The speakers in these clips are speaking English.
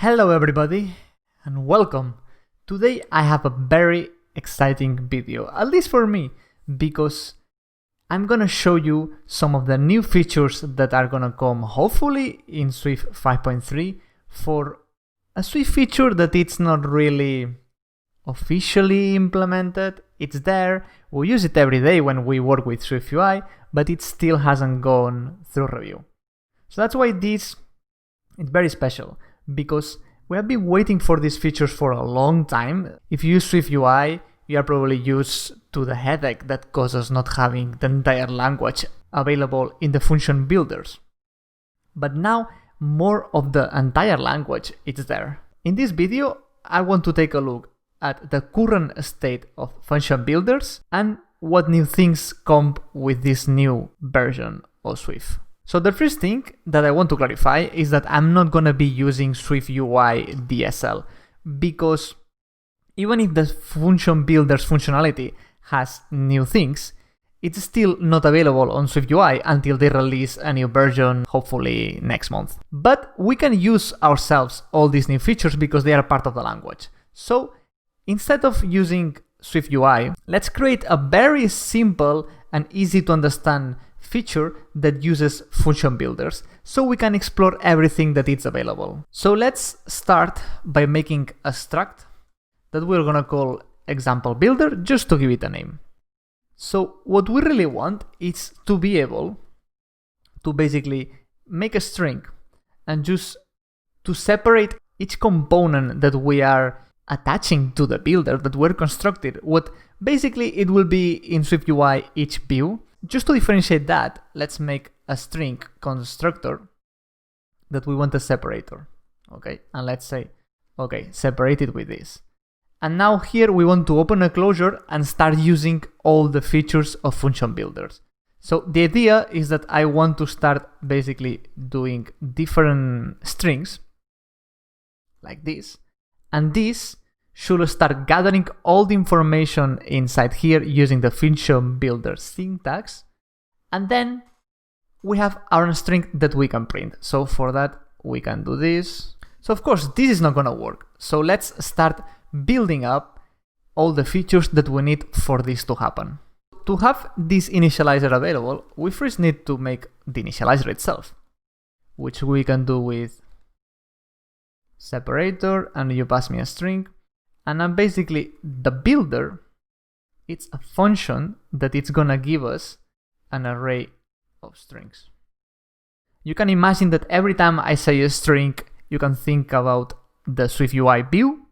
Hello everybody and welcome. Today I have a very exciting video, at least for me, because I'm gonna show you some of the new features that are gonna come hopefully in Swift 5.3 for a Swift feature that it's not really officially implemented. It's there, we use it every day when we work with Swift UI, but it still hasn't gone through review. So that's why this is very special, because we have been waiting for these features for a long time. If you use Swift UI, you are probably used to the headache that causes not having the entire language available in the function builders. But now more of the entire language is there. In this video, I want to take a look at the current state of function builders and what new things come with this new version of Swift. So the first thing that I want to clarify is that I'm not going to be using Swift UI DSL, because even if the function builders functionality has new things, it's still not available on Swift UI until they release a new version, hopefully next month. But we can use ourselves all these new features because they are part of the language. So instead of using Swift UI, let's create a very simple and easy to understand feature that uses function builders so we can explore everything that is available. So let's start by making a struct that we're gonna call ExampleBuilder, just to give it a name. So what we really want is to be able to basically make a string and just to separate each component that we are attaching to the builder that we're constructed. What basically it will be in Swift UI each view. Just to differentiate that, let's make a string constructor that we want a separator, okay? And let's say, okay, separate it with this. And now here we want to open a closure and start using all the features of function builders. So the idea is that I want to start basically doing different strings like this, and this should start gathering all the information inside here using the function builder syntax, and then we have our string that we can print. So for that we can do this. So of course this is not gonna work, so let's start building up all the features that we need for this to happen. To have this initializer available, we first need to make the initializer itself, which we can do with separator, and you pass me a string. And now basically the builder, it's a function that it's gonna give us an array of strings. You can imagine that every time I say a string, you can think about the Swift UI view,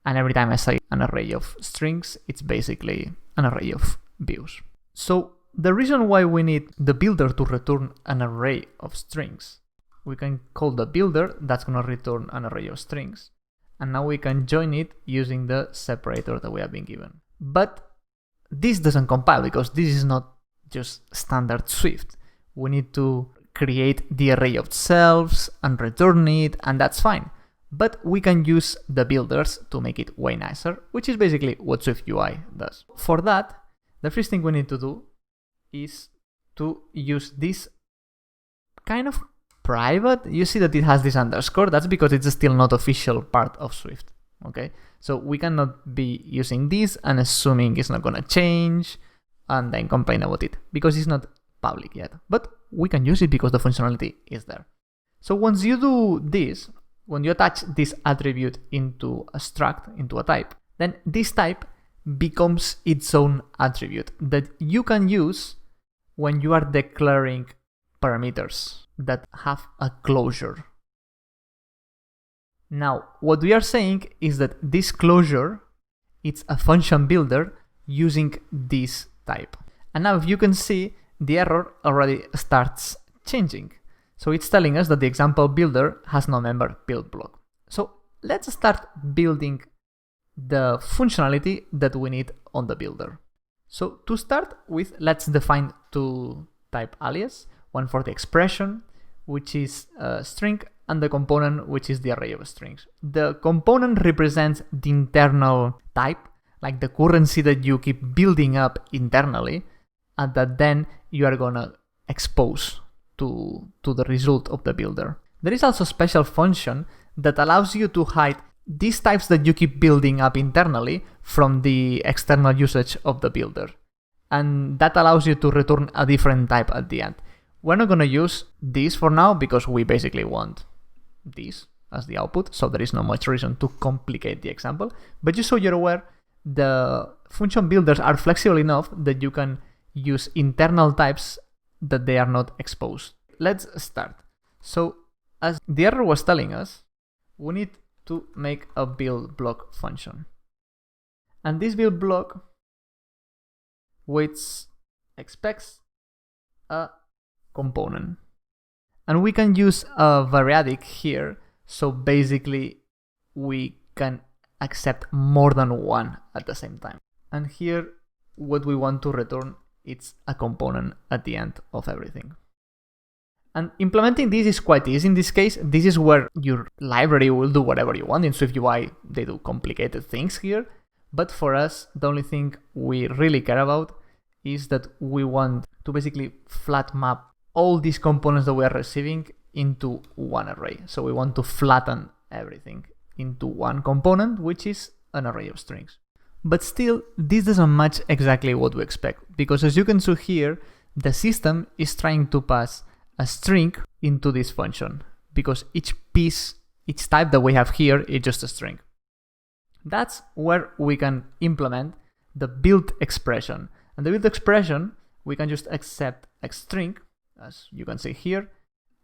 and every time I say an array of strings, it's basically an array of views. So the reason why we need the builder to return an array of strings, we can call the builder, that's gonna return an array of strings. And now we can join it using the separator that we have been given. But this doesn't compile because this is not just standard Swift. We need to create the array of selves and return it, and that's fine. But we can use the builders to make it way nicer, which is basically what Swift UI does. For that, the first thing we need to do is to use this kind of private. You see that it has this underscore, that's because it's still not official part of Swift, okay? So we cannot be using this and assuming it's not gonna change and then complain about it, because it's not public yet. But we can use it because the functionality is there. So once you do this, when you attach this attribute into a struct, into a type, then this type becomes its own attribute that you can use when you are declaring parameters that have a closure. Now, what we are saying is that this closure, it's a function builder using this type. And now if you can see, the error already starts changing. So it's telling us that the example builder has no member buildBlock. So let's start building the functionality that we need on the builder. So to start with, let's define two type alias, one for the expression, which is a string, and the component, which is the array of strings. The component represents the internal type, like the currency that you keep building up internally, and that then you are gonna expose to the result of the builder. There is also a special function that allows you to hide these types that you keep building up internally from the external usage of the builder. And that allows you to return a different type at the end. We're not going to use this for now because we basically want this as the output, so there is not much reason to complicate the example. But just so you're aware, the function builders are flexible enough that you can use internal types that they are not exposed. Let's start. So as the error was telling us, we need to make a buildBlock function. And this buildBlock which expects a component. And we can use a variadic here, so basically we can accept more than one at the same time. And here what we want to return, it's a component at the end of everything. And implementing this is quite easy in this case. This is where your library will do whatever you want. In SwiftUI, they do complicated things here. But for us, the only thing we really care about is that we want to basically flat map all these components that we are receiving into one array. So we want to flatten everything into one component, which is an array of strings. But still, this doesn't match exactly what we expect, because as you can see here, the system is trying to pass a string into this function, because each piece, each type that we have here is just a string. That's where we can implement the buildExpression. And the buildExpression, we can just accept a string, as you can see here,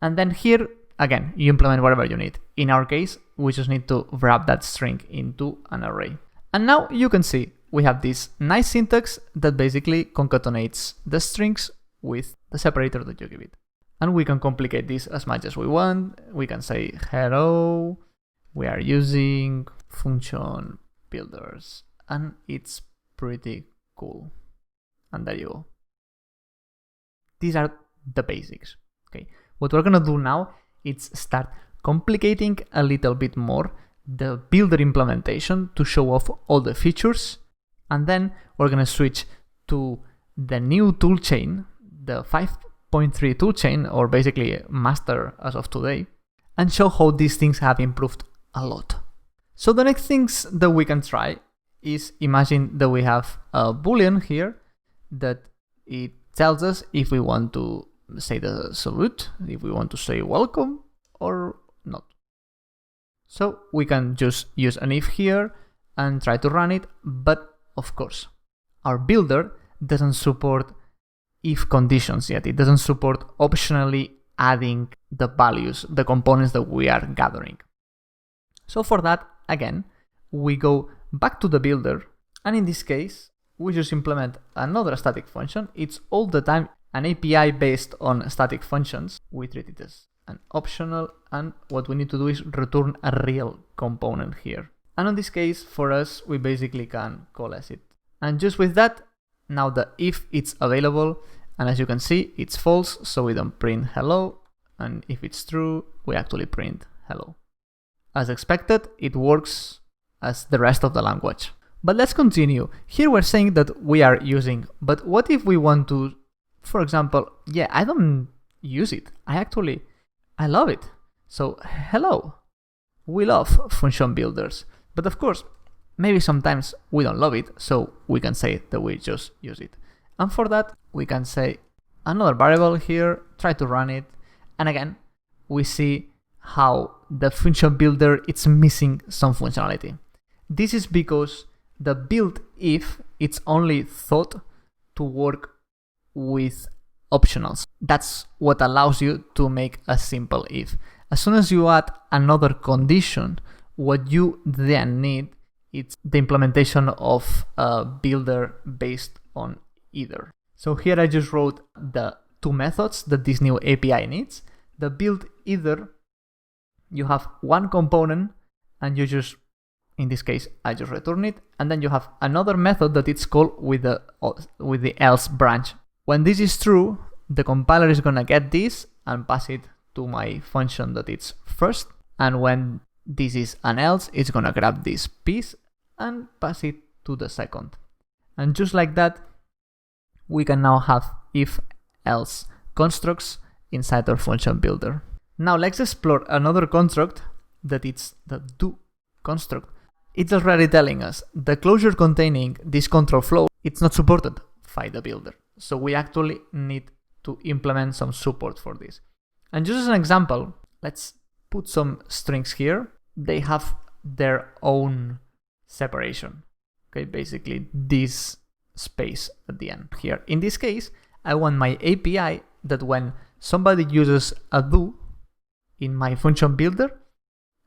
and then here, again, you implement whatever you need. In our case, we just need to wrap that string into an array. And now you can see we have this nice syntax that basically concatenates the strings with the separator that you give it. And we can complicate this as much as we want. We can say, hello, we are using function builders, and it's pretty cool. And there you go. These are the basics. Okay. What we're gonna do now is start complicating a little bit more the builder implementation to show off all the features, and then we're gonna switch to the new toolchain, the 5.3 toolchain, or basically master as of today, and show how these things have improved a lot. So the next things that we can try is imagine that we have a boolean here that it tells us if we want to say the salute, if we want to say welcome or not. So we can just use an if here and try to run it, but of course, our builder doesn't support if conditions yet. It doesn't support optionally adding the values, the components that we are gathering. So for that, again, we go back to the builder, and in this case, we just implement another static function. It's all the time an API based on static functions. We treat it as an optional, and what we need to do is return a real component here. And in this case, for us, we basically can call as it. And just with that, now the if it's available, and as you can see, it's false, so we don't print hello, and if it's true, we actually print hello. As expected, it works as the rest of the language. But let's continue. Here we're saying that we are using, but what if we want to, for example, yeah, I don't use it. I love it. So hello, we love function builders. But of course, maybe sometimes we don't love it, so we can say that we just use it. And for that, we can say another variable here, try to run it. And again, we see how the function builder, it's missing some functionality. This is because the buildIf, it's only thought to work with optionals. That's what allows you to make a simple if. As soon as you add another condition, what you then need is the implementation of a builder based on either. So here I just wrote the two methods that this new API needs. The buildEither, you have one component and you just, in this case, I just return it, and then you have another method that it's called with the else branch. When this is true, the compiler is gonna get this and pass it to my function that it's first, and when this is an else, it's gonna grab this piece and pass it to the second. And just like that, we can now have if-else constructs inside our function builder. Now let's explore another construct that it's the do construct, it's already telling us the closure containing this control flow, it's not supported by the builder. So we actually need to implement some support for this. And just as an example, let's put some strings here. They have their own separation. Okay, basically this space at the end here. In this case, I want my API that when somebody uses a do in my function builder,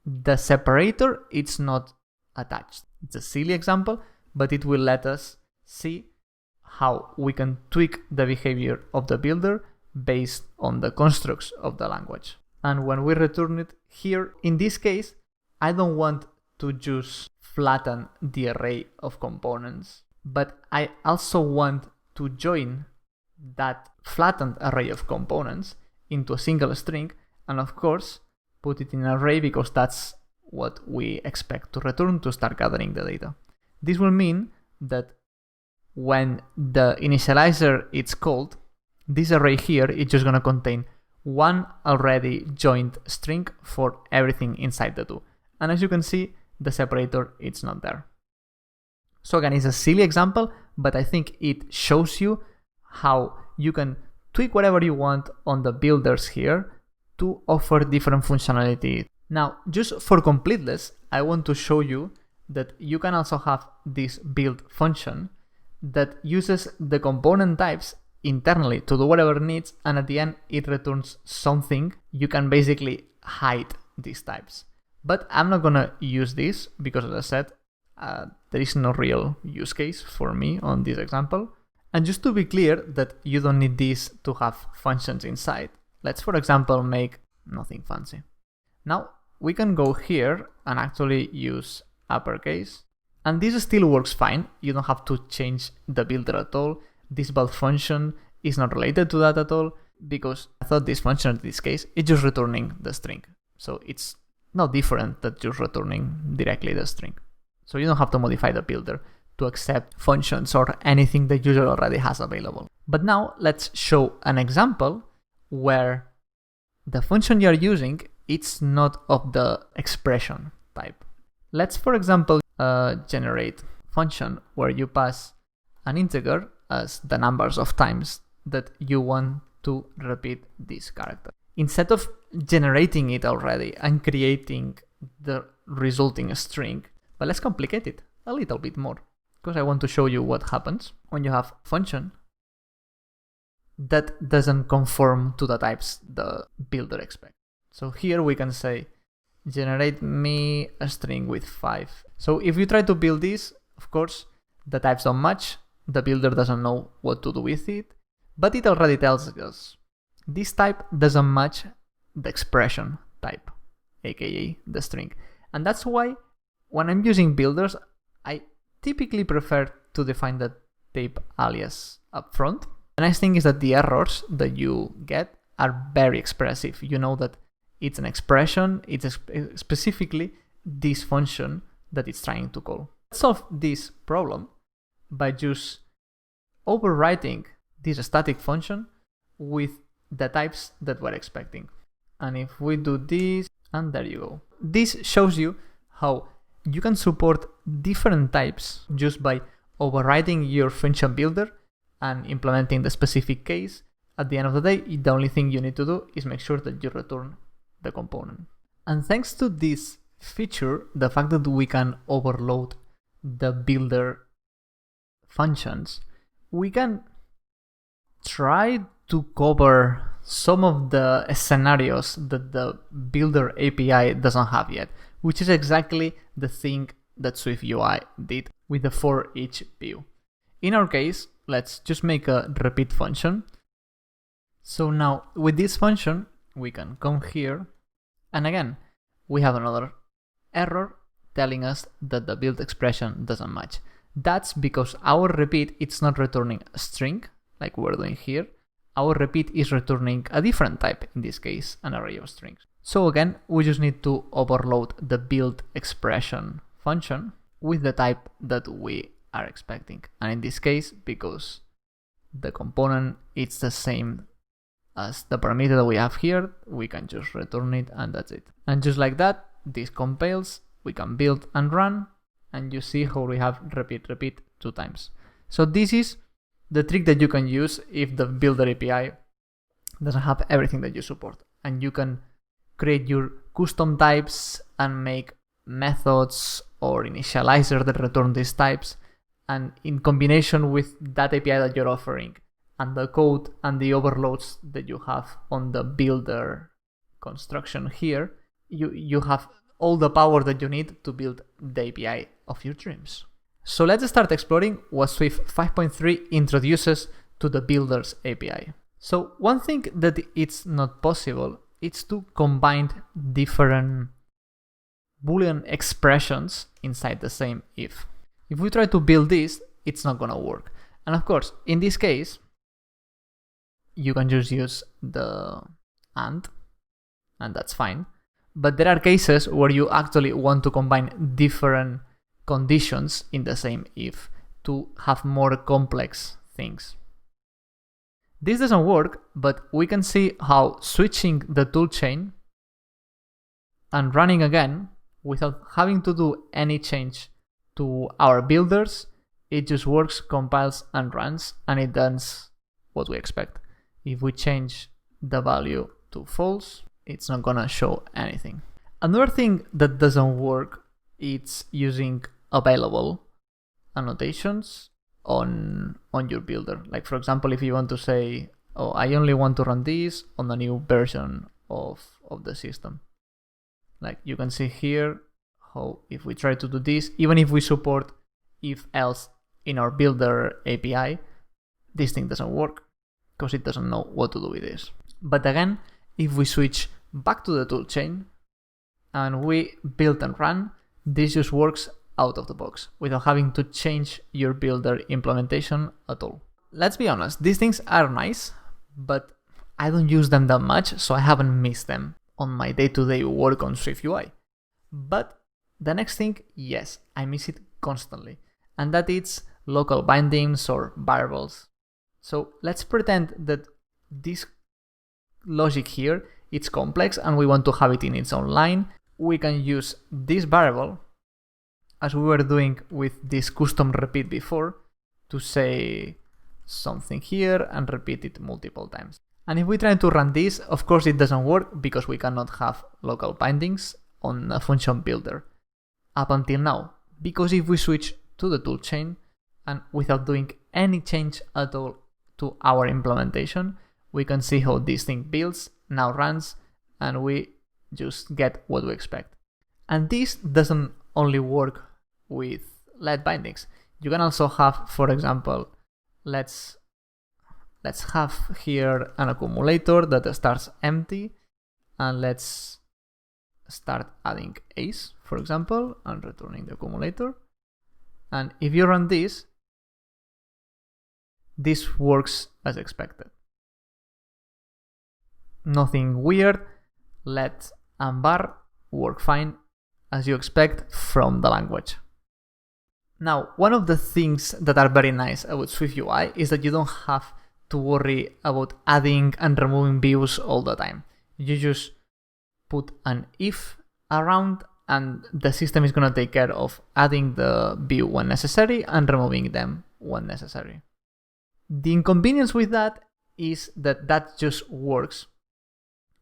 the separator it's not attached. It's a silly example, but it will let us see how we can tweak the behavior of the builder based on the constructs of the language. And when we return it here, in this case, I don't want to just flatten the array of components, but I also want to join that flattened array of components into a single string, and of course put it in an array because that's what we expect to return to start gathering the data. This will mean that when the initializer is called, this array here is just going to contain one already joined string for everything inside the do. And as you can see, the separator it's not there. So again, it's a silly example, but I think it shows you how you can tweak whatever you want on the builders here to offer different functionality. Now, just for completeness, I want to show you that you can also have this build function that uses the component types internally to do whatever it needs, and at the end it returns something. You can basically hide these types. But I'm not gonna use this because, as I said, there is no real use case for me on this example. And just to be clear that you don't need this to have functions inside, let's for example make nothing fancy. Now we can go here and actually use uppercase, and this still works fine. You don't have to change the builder at all. This build function is not related to that at all, because I thought this function in this case is just returning the string. So it's not different than just returning directly the string. So you don't have to modify the builder to accept functions or anything the user already has available. But now let's show an example where the function you're using, it's not of the expression type. Let's, for example, generate function where you pass an integer as the numbers of times that you want to repeat this character. Instead of generating it already and creating the resulting string, but let's complicate it a little bit more, because I want to show you what happens when you have a function that doesn't conform to the types the builder expects. So here we can say, generate me a string with 5. So if you try to build this, of course, the types don't match, the builder doesn't know what to do with it, but it already tells us this type doesn't match the expression type, aka the string. And that's why when I'm using builders, I typically prefer to define the type alias up front. The nice thing is that the errors that you get are very expressive. You know that it's an expression, it's specifically this function that it's trying to call. Let's solve this problem by just overwriting this static function with the types that we're expecting. And if we do this, and there you go. This shows you how you can support different types just by overriding your function builder and implementing the specific case. At the end of the day, the only thing you need to do is make sure that you return the component. And thanks to this feature, the fact that we can overload the builder functions, we can try to cover some of the scenarios that the builder API doesn't have yet, which is exactly the thing that SwiftUI did with the for each view. In our case, let's just make a repeat function. So now with this function, we can come here, and again, we have another error telling us that the build expression doesn't match. That's because our repeat, it's not returning a string like we're doing here. Our repeat is returning a different type, in this case, an array of strings. So again, we just need to overload the buildExpression function with the type that we are expecting. And in this case, because the component is the same as the parameter that we have here, we can just return it, and that's it. And just like that, this compiles, we can build and run, and you see how we have repeat 2 times. So this is the trick that you can use if the builder API doesn't have everything that you support. And you can create your custom types and make methods or initializer that return these types. And in combination with that API that you're offering and the code and the overloads that you have on the builder construction here, you have all the power that you need to build the API of your dreams. So let's start exploring what Swift 5.3 introduces to the builders API. So one thing that it's not possible is to combine different Boolean expressions inside the same if. If we try to build this, it's not gonna work. And of course, in this case, you can just use the and that's fine. But there are cases where you actually want to combine different conditions in the same if to have more complex things. This doesn't work, but we can see how switching the toolchain and running again without having to do any change to our builders, it just works, compiles and runs, and it does what we expect. If we change the value to false, it's not gonna show anything. Another thing that doesn't work is using available annotations on your builder. Like for example, if you want to say, oh, I only want to run this on the new version of the system. Like you can see here how if we try to do this, even if we support if else in our builder API, this thing doesn't work because it doesn't know what to do with this. But again, if we switch back to the toolchain and we build and run, this just works out of the box without having to change your builder implementation at all. Let's be honest, these things are nice, but I don't use them that much, so I haven't missed them on my day-to-day work on Swift UI. But the next thing, yes, I miss it constantly, and that is local bindings or variables. So let's pretend that this logic here, it's complex and we want to have it in its own line. We can use this variable, as we were doing with this custom repeat before, to say something here and repeat it multiple times. And if we try to run this, of course it doesn't work because we cannot have local bindings on a function builder up until now. Because if we switch to the toolchain and without doing any change at all to our implementation, we can see how this thing builds, now runs, and we just get what we expect. And this doesn't only work with let bindings. You can also have, for example, let's have here an accumulator that starts empty, and let's start adding ace, for example, and returning the accumulator. And if you run this works as expected. Nothing weird. Let and var work fine as you expect from the language. Now, one of the things that are very nice about Swift UI is that you don't have to worry about adding and removing views all the time. You just put an if around and the system is going to take care of adding the view when necessary and removing them when necessary. The inconvenience with that is that just works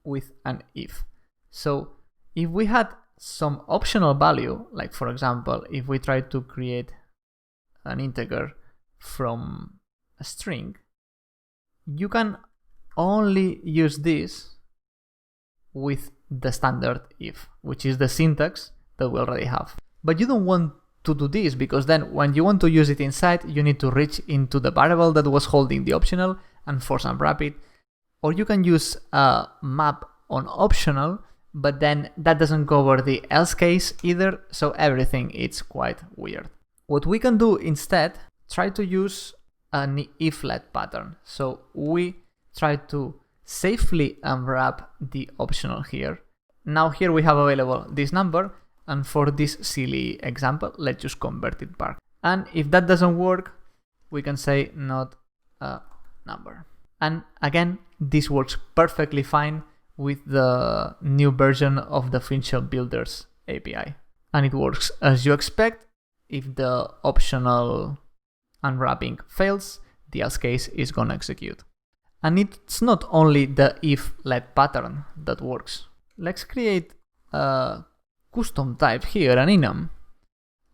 with an if. So if we had some optional value, like for example, if we try to create an integer from a string, you can only use this with the standard if, which is the syntax that we already have. But you don't want to do this because then when you want to use it inside, you need to reach into the variable that was holding the optional and force unwrap it. Or you can use a map on optional, but then that doesn't cover the else case either, so everything is quite weird. What we can do instead, try to use an if-let pattern. So we try to safely unwrap the optional here. Now here we have available this number, and for this silly example, let's just convert it back. And if that doesn't work, we can say not a number. And again, this works perfectly fine with the new version of the Function Builders API. And it works as you expect. If the optional unwrapping fails, the else case is gonna execute. And it's not only the if let pattern that works. Let's create a custom type here, an enum.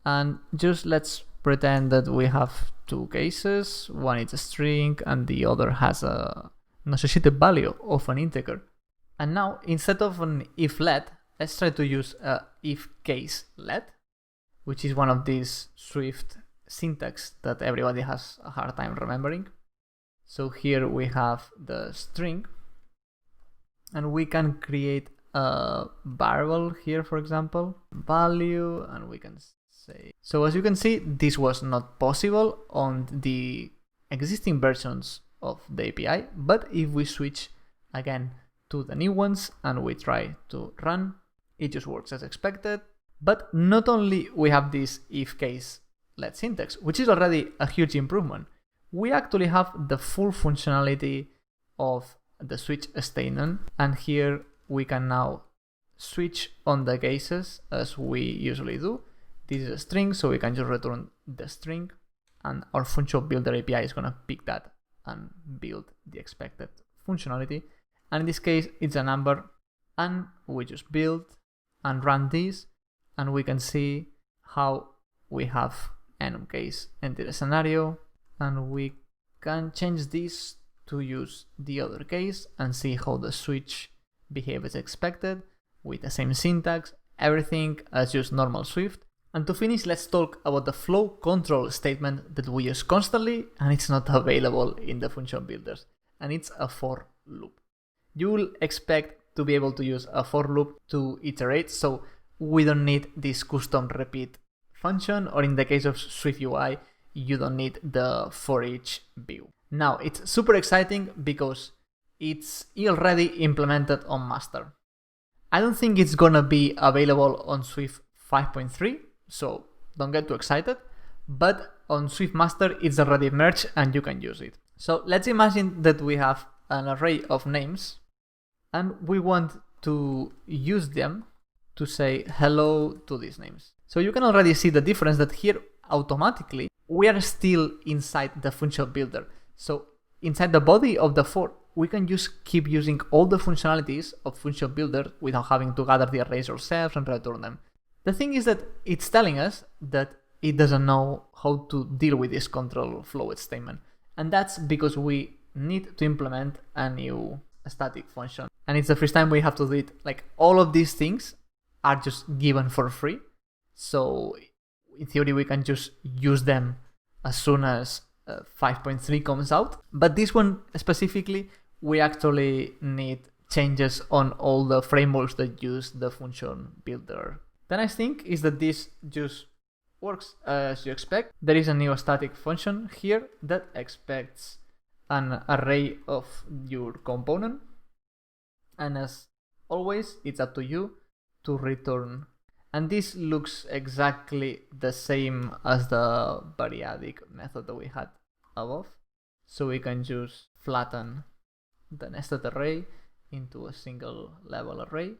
And just let's pretend that we have two cases. One is a string and the other has an associated value of an integer. And now instead of an if let, let's try to use a if case let, which is one of these Swift syntax that everybody has a hard time remembering. So here we have the string, and we can create a variable here, for example, value, and we can say. So as you can see, this was not possible on the existing versions of the API, but if we switch again to the new ones and we try to run, it just works as expected. But not only we have this if case let syntax, which is already a huge improvement, we actually have the full functionality of the switch statement, and here we can now switch on the cases as we usually do. This is a string, so we can just return the string, and our Function Builder API is gonna pick that and build the expected functionality. And in this case, it's a number, and we just build and run this, and we can see how we have enum case enter the scenario, and we can change this to use the other case and see how the switch behaves as expected with the same syntax, everything as just normal Swift. And to finish, let's talk about the flow control statement that we use constantly, and it's not available in the function builders, and it's a for loop. You will expect to be able to use a for loop to iterate, so we don't need this custom repeat function, or in the case of Swift UI, you don't need the for each view. Now, it's super exciting because it's already implemented on master. I don't think it's gonna be available on Swift 5.3, so don't get too excited, but on Swift master it's already merged and you can use it. So let's imagine that we have an array of names and we want to use them to say hello to these names. So you can already see the difference that here automatically we are still inside the function builder. So inside the body of the for, we can just keep using all the functionalities of function builder without having to gather the arrays ourselves and return them. The thing is that it's telling us that it doesn't know how to deal with this control flow statement. And that's because we need to implement a new static function. And it's the first time we have to do it. Like, all of these things are just given for free. So in theory, we can just use them as soon as 5.3 comes out. But this one specifically, we actually need changes on all the frameworks that use the function builder. The nice thing is that this just works as you expect. There is a new static function here that expects an array of your component. And as always, it's up to you to return. And this looks exactly the same as the variadic method that we had above. So we can just flatten the nested array into a single level array.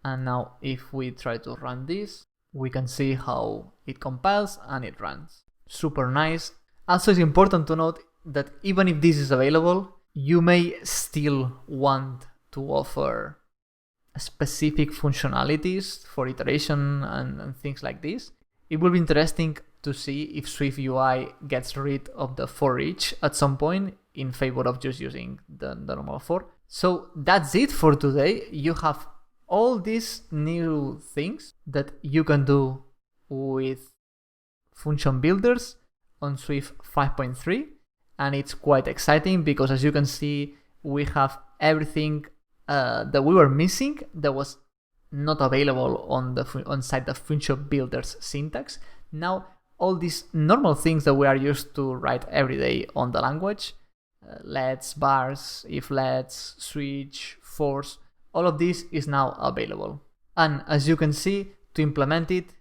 And now if we try to run this, we can see how it compiles and it runs. Super nice. Also, it's important to note that even if this is available, you may still want to offer specific functionalities for iteration and things like this. It will be interesting to see if Swift UI gets rid of the for each at some point in favor of just using the normal for. So that's it for today. You have all these new things that you can do with function builders on Swift 5.3, and it's quite exciting because, as you can see, we have everything that we were missing that was not available on inside the function builders syntax. Now all these normal things that we are used to write every day on the language, lets, bars, if lets, switch, force, all of this is now available. And as you can see, to implement it,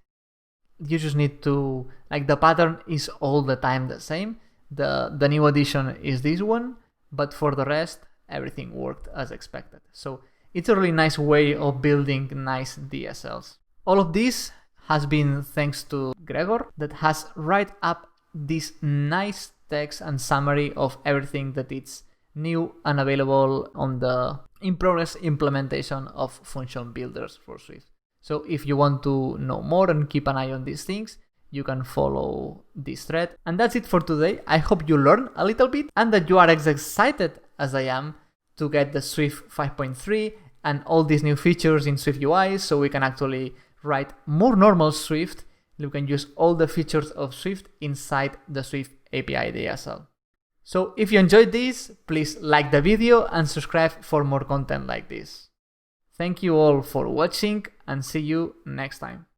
you just need to, like, the pattern is all the time the same. The new addition is this one, but for the rest, everything worked as expected. So it's a really nice way of building nice DSLs. All of this has been thanks to Gregor, that has write up this nice text and summary of everything that is new and available on the in-progress implementation of function builders for Swift. So if you want to know more and keep an eye on these things, you can follow this thread. And that's it for today. I hope you learned a little bit and that you are as excited as I am to get the Swift 5.3 and all these new features in Swift UI, so we can actually write more normal Swift. You can use all the features of Swift inside the Swift API DSL. So if you enjoyed this, please like the video and subscribe for more content like this. Thank you all for watching and see you next time.